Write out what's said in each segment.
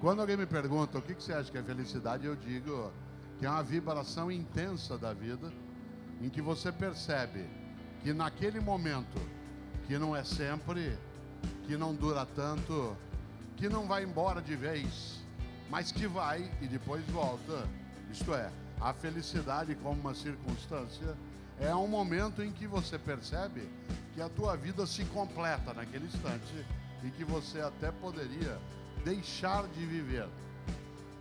Quando alguém me pergunta o que você acha que é felicidade, eu digo que é uma vibração intensa da vida, em que você percebe que naquele momento, que não é sempre, que não dura tanto, que não vai embora de vez, mas que vai e depois volta. Isto é, a felicidade como uma circunstância é um momento em que você percebe que a tua vida se completa naquele instante e que você até poderia deixar de viver.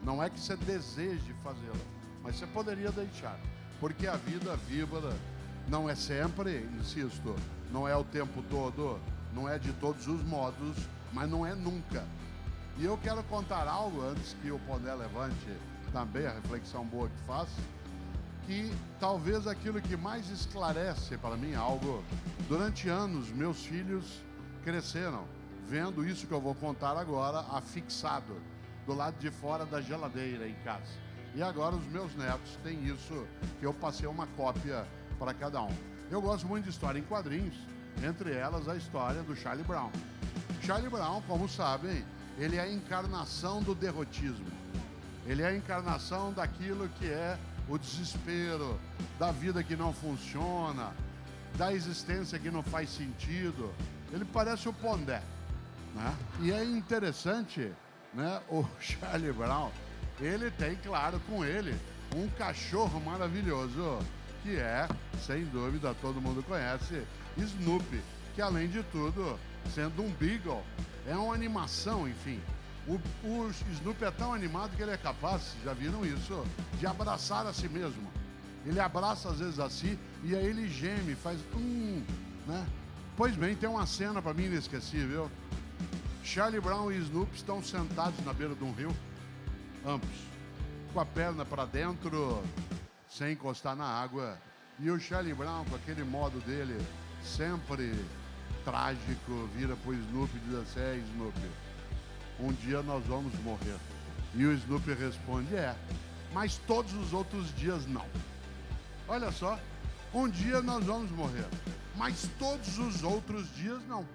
Não é que você deseje fazê-la, mas você poderia deixar, porque a vida vibra, não é sempre, insisto, não é o tempo todo, não é de todos os modos, mas não é nunca. E eu quero contar algo antes que o Pondé levante também a reflexão boa que faz, que talvez aquilo que mais esclarece para mim algo. Durante anos meus filhos cresceram vendo isso que eu vou contar agora afixado do lado de fora da geladeira em casa. E agora os meus netos têm isso, que eu passei uma cópia para cada um. Eu gosto muito de história em quadrinhos, entre elas a história do Charlie Brown. Charlie Brown, como sabem, ele é a encarnação do derrotismo. Ele é a encarnação daquilo que é o desespero, da vida que não funciona, da existência que não faz sentido. Ele parece o Pondé, né? E é interessante, né? O Charlie Brown, ele tem, claro, com ele, um cachorro maravilhoso, que é, sem dúvida, todo mundo conhece, Snoopy, que além de tudo, sendo um Beagle, é uma animação, enfim. O Snoopy é tão animado que ele é capaz, já viram isso, de abraçar a si mesmo. Ele abraça às vezes a si e aí ele geme, faz né? Pois bem, tem uma cena para mim inesquecível. Charlie Brown e Snoopy estão sentados na beira de um rio, ambos, com a perna para dentro, sem encostar na água. E o Charlie Brown, com aquele modo dele, sempre trágico, vira pro Snoopy e diz assim: Snoopy, um dia nós vamos morrer. E o Snoopy responde: mas todos os outros dias não. Olha só, um dia nós vamos morrer, mas todos os outros dias não.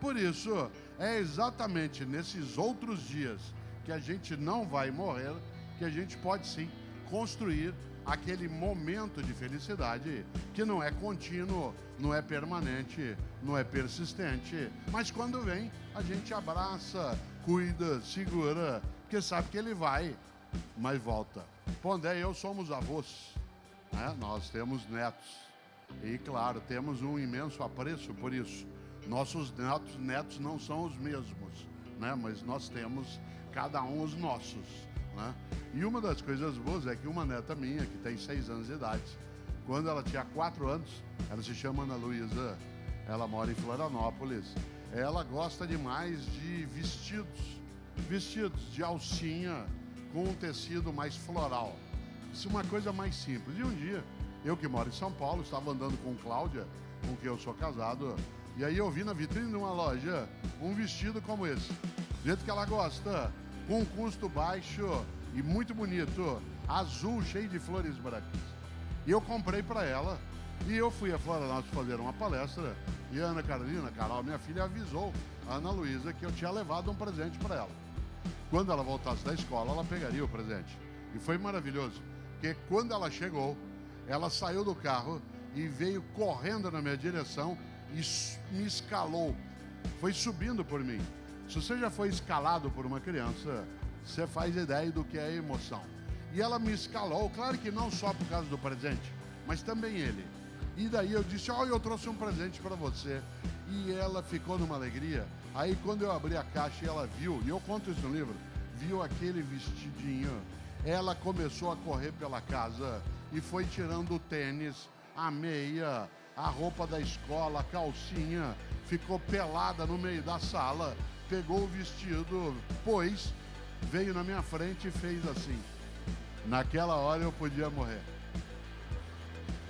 Por isso, é exatamente nesses outros dias que a gente não vai morrer, que a gente pode sim construir aquele momento de felicidade que não é contínuo, não é permanente, não é persistente, mas quando vem, a gente abraça, cuida, segura, porque sabe que ele vai, mas volta. Pondé e eu somos avós, né? Nós temos netos e, claro, temos um imenso apreço por isso. Nossos netos não são os mesmos, né? Mas nós temos cada um os nossos, né? E uma das coisas boas é que uma neta minha, que tem 6 anos de idade, quando ela tinha 4 anos, ela se chama Ana Luísa, ela mora em Florianópolis, ela gosta demais de vestidos de alcinha com um tecido mais floral. Isso é uma coisa mais simples. E um dia, eu que moro em São Paulo, estava andando com Cláudia, com quem eu sou casado, e aí eu vi na vitrine de uma loja um vestido como esse, do jeito que ela gosta, com um custo baixo e muito bonito, azul, cheio de flores brancas. E eu comprei para ela, e eu fui a Florianópolis fazer uma palestra, e a Ana Carolina, Carol, minha filha, avisou a Ana Luísa que eu tinha levado um presente para ela. Quando ela voltasse da escola, ela pegaria o presente. E foi maravilhoso, porque quando ela chegou, ela saiu do carro e veio correndo na minha direção e me escalou. Foi subindo por mim. Se você já foi escalado por uma criança, você faz ideia do que é a emoção. E ela me escalou, claro que não só por causa do presente, mas também ele. E daí eu disse: eu trouxe um presente para você. E ela ficou numa alegria. Aí quando eu abri a caixa e ela viu, e eu conto isso no livro, viu aquele vestidinho, ela começou a correr pela casa e foi tirando o tênis, a meia, a roupa da escola, a calcinha, ficou pelada no meio da sala, pegou o vestido, pôs, veio na minha frente e fez assim. Naquela hora eu podia morrer.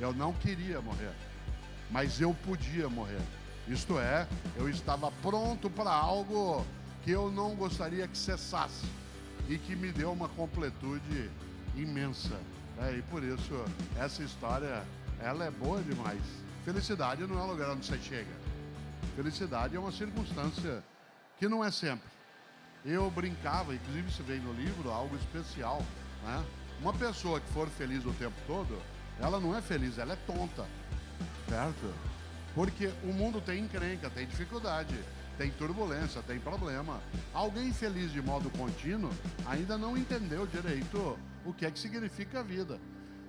Eu não queria morrer, mas eu podia morrer. Isto é, eu estava pronto para algo que eu não gostaria que cessasse e que me deu uma completude imensa. E por isso, essa história, ela é boa demais. Felicidade não é um lugar onde você chega. Felicidade é uma circunstância que não é sempre. Eu brincava, inclusive isso vem no livro, algo especial, né? Uma pessoa que for feliz o tempo todo, ela não é feliz, ela é tonta, certo? Porque o mundo tem encrenca, tem dificuldade, tem turbulência, tem problema. Alguém feliz de modo contínuo ainda não entendeu direito o que é que significa a vida.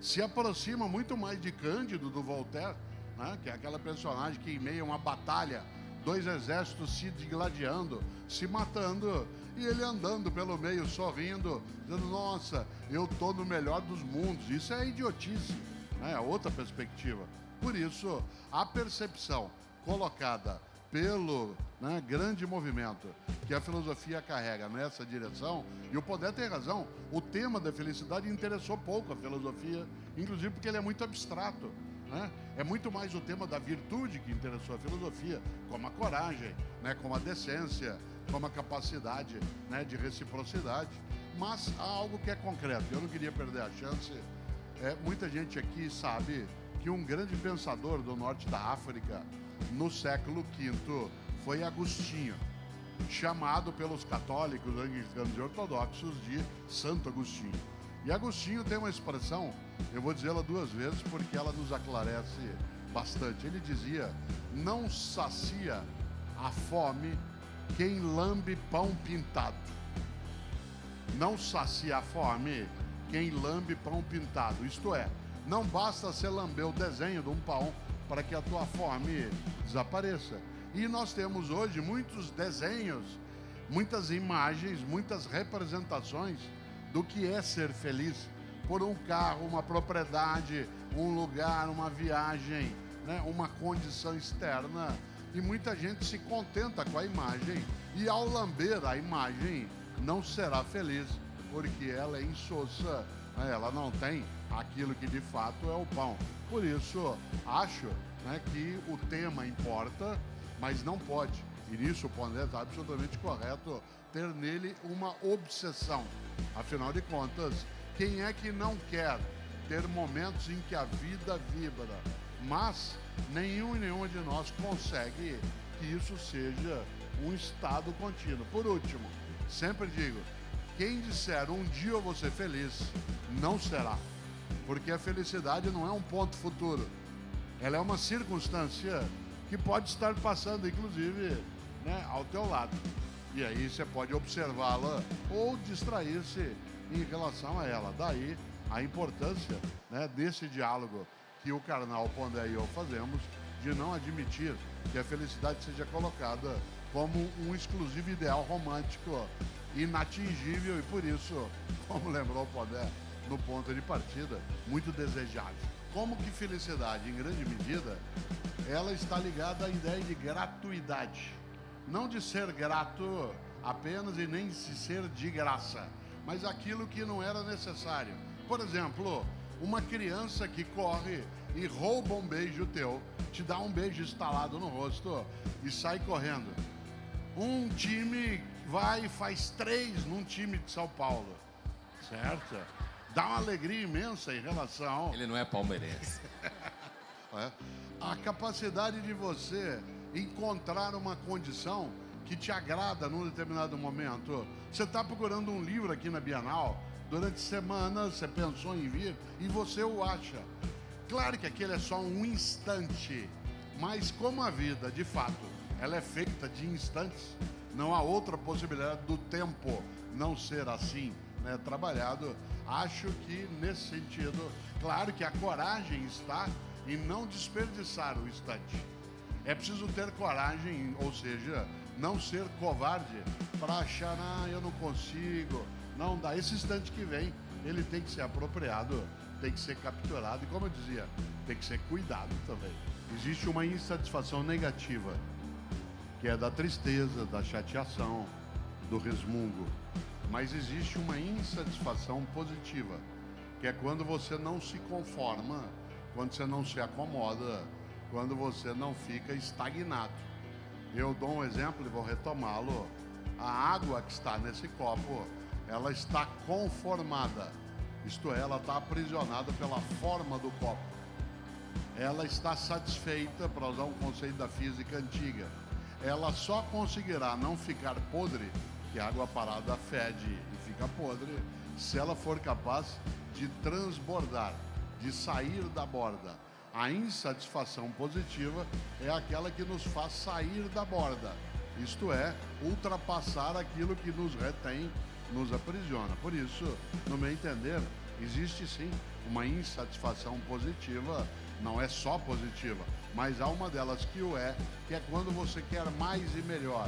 Se aproxima muito mais de Cândido, do Voltaire, né? Que é aquela personagem que em meio a uma batalha, 2 exércitos se digladiando, se matando, e ele andando pelo meio, sorrindo, dizendo, nossa, eu estou no melhor dos mundos. Isso é idiotice, né? É outra perspectiva. Por isso, a percepção colocada pelo grande movimento que a filosofia carrega nessa direção, e o Pondé tem razão, o tema da felicidade interessou pouco a filosofia, inclusive porque ele é muito abstrato, né? É muito mais o tema da virtude que interessou a filosofia, como a coragem, né? Como a decência, como a capacidade, né? De reciprocidade, mas há algo que é concreto, eu não queria perder a chance. Muita gente aqui sabe que um grande pensador do norte da África, no século V, foi Agostinho, chamado pelos católicos, anglicanos e ortodoxos de Santo Agostinho. E Agostinho tem uma expressão, eu vou dizê-la 2 vezes porque ela nos aclarece bastante. Ele dizia, não sacia a fome quem lambe pão pintado. Não sacia a fome quem lambe pão pintado, isto é, não basta você lamber o desenho de um pão para que a tua fome desapareça. E nós temos hoje muitos desenhos, muitas imagens, muitas representações do que é ser feliz por um carro, uma propriedade, um lugar, uma viagem, né? Uma condição externa. E muita gente se contenta com a imagem e ao lamber a imagem não será feliz, porque ela é insossa, né? Ela não tem aquilo que de fato é o pão. Por isso, acho, né, que o tema importa, mas não pode, e nisso o Pondé está absolutamente correto, ter nele uma obsessão. Afinal de contas, quem é que não quer ter momentos em que a vida vibra? Mas nenhum e nenhuma de nós consegue que isso seja um estado contínuo. Por último, sempre digo, quem disser um dia eu vou ser feliz, não será. Porque a felicidade não é um ponto futuro. Ela é uma circunstância que pode estar passando, inclusive, né, ao teu lado. E aí você pode observá-la ou distrair-se em relação a ela. Daí a importância, né, desse diálogo que o Karnal, Pondé e eu fazemos, de não admitir que a felicidade seja colocada como um exclusivo ideal romântico, inatingível e por isso, como lembrou o Pondé, no ponto de partida, muito desejável. Como que felicidade, em grande medida, ela está ligada à ideia de gratuidade. Não de ser grato apenas e nem de ser de graça, mas aquilo que não era necessário. Por exemplo, uma criança que corre e rouba um beijo teu, te dá um beijo estalado no rosto e sai correndo. Um time vai e faz 3 num time de São Paulo, certo? Dá uma alegria imensa em relação... Ele não é palmeirense. A capacidade de você encontrar uma condição que te agrada num determinado momento. Você está procurando um livro aqui na Bienal, durante semanas você pensou em vir e você o acha. Claro que aquele é só um instante, mas como a vida, de fato, ela é feita de instantes, não há outra possibilidade do tempo não ser assim, né, trabalhado. Acho que nesse sentido, claro que a coragem está em não desperdiçar o instante. É preciso ter coragem, ou seja, não ser covarde para achar, eu não consigo, não dá. Esse instante que vem, ele tem que ser apropriado, tem que ser capturado e, como eu dizia, tem que ser cuidado também. Existe uma insatisfação negativa, que é da tristeza, da chateação, do resmungo. Mas existe uma insatisfação positiva, que é quando você não se conforma, quando você não se acomoda, quando você não fica estagnado. Eu dou um exemplo e vou retomá-lo. A água que está nesse copo, ela está conformada, isto é, ela está aprisionada pela forma do copo. Ela está satisfeita, para usar um conceito da física antiga. Ela só conseguirá não ficar podre que a água parada fede e fica podre, se ela for capaz de transbordar, de sair da borda. A insatisfação positiva é aquela que nos faz sair da borda, isto é, ultrapassar aquilo que nos retém, nos aprisiona. Por isso, no meu entender, existe sim uma insatisfação positiva, não é só positiva, mas há uma delas que o é, que é quando você quer mais e melhor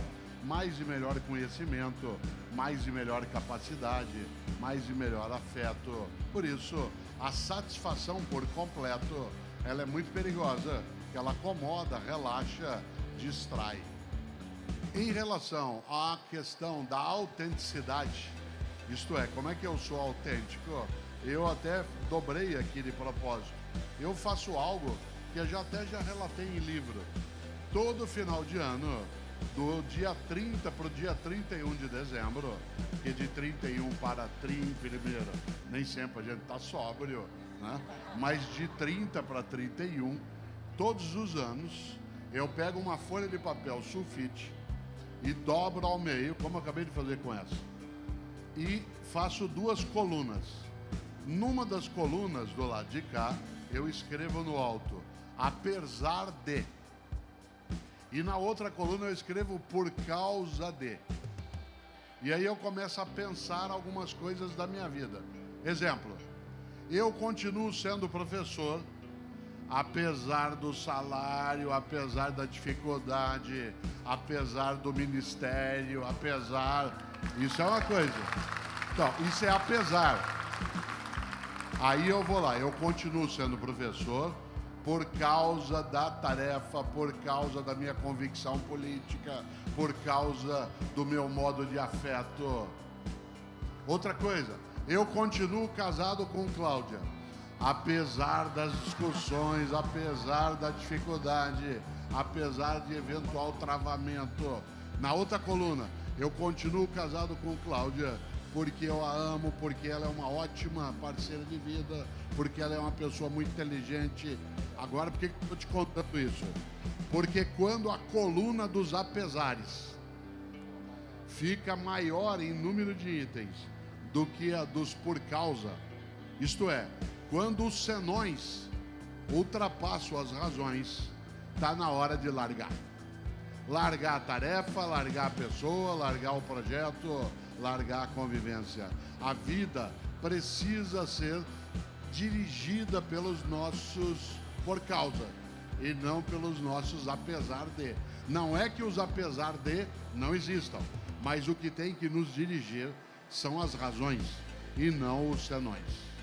conhecimento, mais e melhor capacidade, mais e melhor afeto. Por isso, a satisfação por completo, ela é muito perigosa, que ela acomoda, relaxa, distrai. Em relação à questão da autenticidade, isto é, como é que eu sou autêntico? Eu até dobrei aqui de propósito. Eu faço algo que eu já relatei em livro. Todo final de ano, do dia 30 para o dia 31 de dezembro, que de 31 para 31, nem sempre a gente está sóbrio, né? Mas de 30 para 31, todos os anos, eu pego uma folha de papel sulfite e dobro ao meio, como eu acabei de fazer com essa, e faço duas colunas. Numa das colunas do lado de cá, eu escrevo no alto, apesar de. E na outra coluna eu escrevo por causa de. E aí eu começo a pensar algumas coisas da minha vida. Exemplo, eu continuo sendo professor, apesar do salário, apesar da dificuldade, apesar do ministério, apesar... Isso é uma coisa. Então, isso é apesar. Aí eu vou lá, eu continuo sendo professor por causa da tarefa, por causa da minha convicção política, por causa do meu modo de afeto. Outra coisa, eu continuo casado com Cláudia, apesar das discussões, apesar da dificuldade, apesar de eventual travamento. Na outra coluna, eu continuo casado com Cláudia porque eu a amo, porque ela é uma ótima parceira de vida, porque ela é uma pessoa muito inteligente. Agora, por que eu estou te contando isso? Porque quando a coluna dos apesares fica maior em número de itens do que a dos por causa, isto é, quando os senões ultrapassam as razões, está na hora de largar. Largar a tarefa, largar a pessoa, largar o projeto, largar a convivência. A vida precisa ser dirigida pelos nossos por causa e não pelos nossos apesar de. Não é que os apesar de não existam, mas o que tem que nos dirigir são as razões e não os senões.